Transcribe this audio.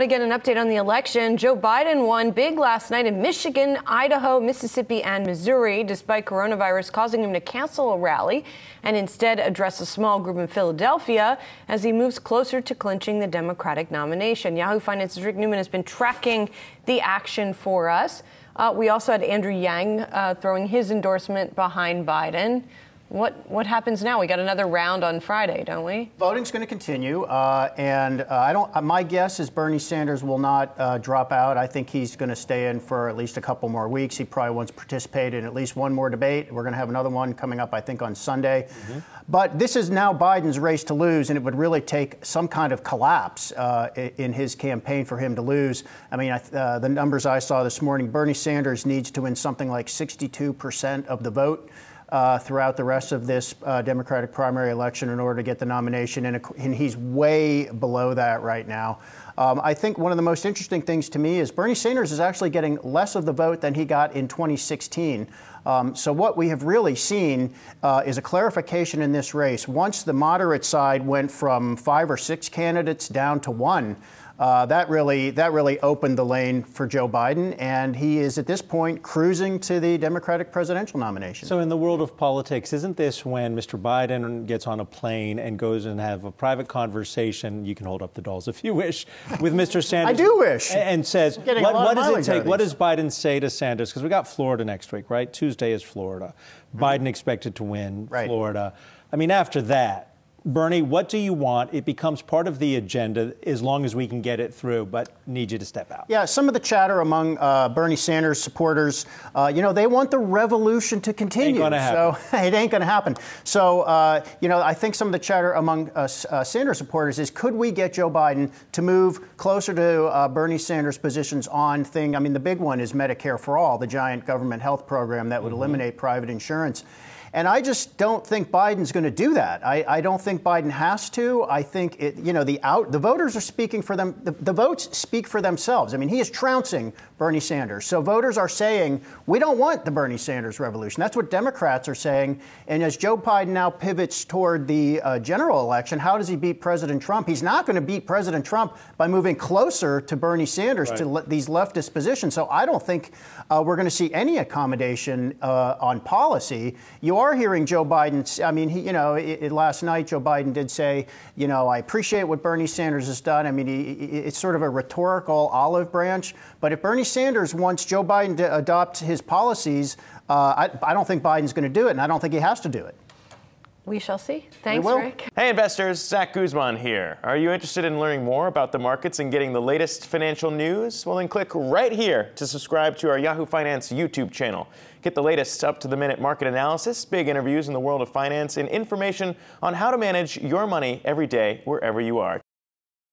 To get an update on the election, Joe Biden won big last night in Michigan, Idaho, Mississippi, and Missouri, despite coronavirus causing him to cancel a rally and instead address a small group in Philadelphia as he moves closer to clinching the Democratic nomination. Yahoo Finance's Rick Newman has been tracking the action for us. We also had Andrew Yang throwing his endorsement behind Biden. What happens now? We got another round on Friday, don't we? Voting's going to continue, my guess is Bernie Sanders will not drop out. I think he's going to stay in for at least a couple more weeks. He probably wants to participate in at least one more debate. We're going to have another one coming up, I think, on Sunday. But this is now Biden's race to lose, and it would really take some kind of collapse in his campaign for him to lose. I mean, the numbers I saw this morning, Bernie Sanders needs to win something like 62% of the vote throughout the rest of this Democratic primary election in order to get the nomination, and he's way below that right now. I think one of the most interesting things to me is Bernie Sanders is actually getting less of the vote than he got in 2016. So what we have really seen is a clarification in this race. Once the moderate side went from 5 or 6 candidates down to 1, that really opened the lane for Joe Biden, and he is at this point cruising to the Democratic presidential nomination. So in the world of politics, isn't this when Mr. Biden gets on a plane and goes and have a private conversation, you can hold up the dolls if you wish, with Mr. Sanders? I do wish. And says, what does it take? What does Biden say to Sanders? Because we got Florida next week, right? Tuesday is Florida. Biden expected to win Florida. I mean, after that, Bernie, what do you want? It becomes part of the agenda as long as we can get it through, but need you to step out. Yeah, some of the chatter among Bernie Sanders supporters, they want the revolution to continue. Ain't gonna happen. So it ain't going to happen. So, I think some of the chatter among Sanders supporters is, could we get Joe Biden to move closer to Bernie Sanders' positions on I mean, the big one is Medicare for All, the giant government health program that would eliminate private insurance. And I just don't think Biden's going to do that. I don't think Biden has to. I think the voters are speaking for them. The votes speak for themselves. I mean, he is trouncing Bernie Sanders. So voters are saying, we don't want the Bernie Sanders revolution. That's what Democrats are saying. And as Joe Biden now pivots toward the general election, how does he beat President Trump? He's not going to beat President Trump by moving closer to Bernie Sanders, to these leftist positions. So I don't think we're going to see any accommodation on policy. You are hearing Joe Biden. I mean, last night Joe Biden did say, I appreciate what Bernie Sanders has done. I mean, it's sort of a rhetorical olive branch. But if Bernie Sanders wants Joe Biden to adopt his policies, I don't think Biden's going to do it, and I don't think he has to do it. We shall see. Thanks, Rick. Hey, investors. Zach Guzman here. Are you interested in learning more about the markets and getting the latest financial news? Well, then click right here to subscribe to our Yahoo Finance YouTube channel. Get the latest up-to-the-minute market analysis, big interviews in the world of finance, and information on how to manage your money every day wherever you are.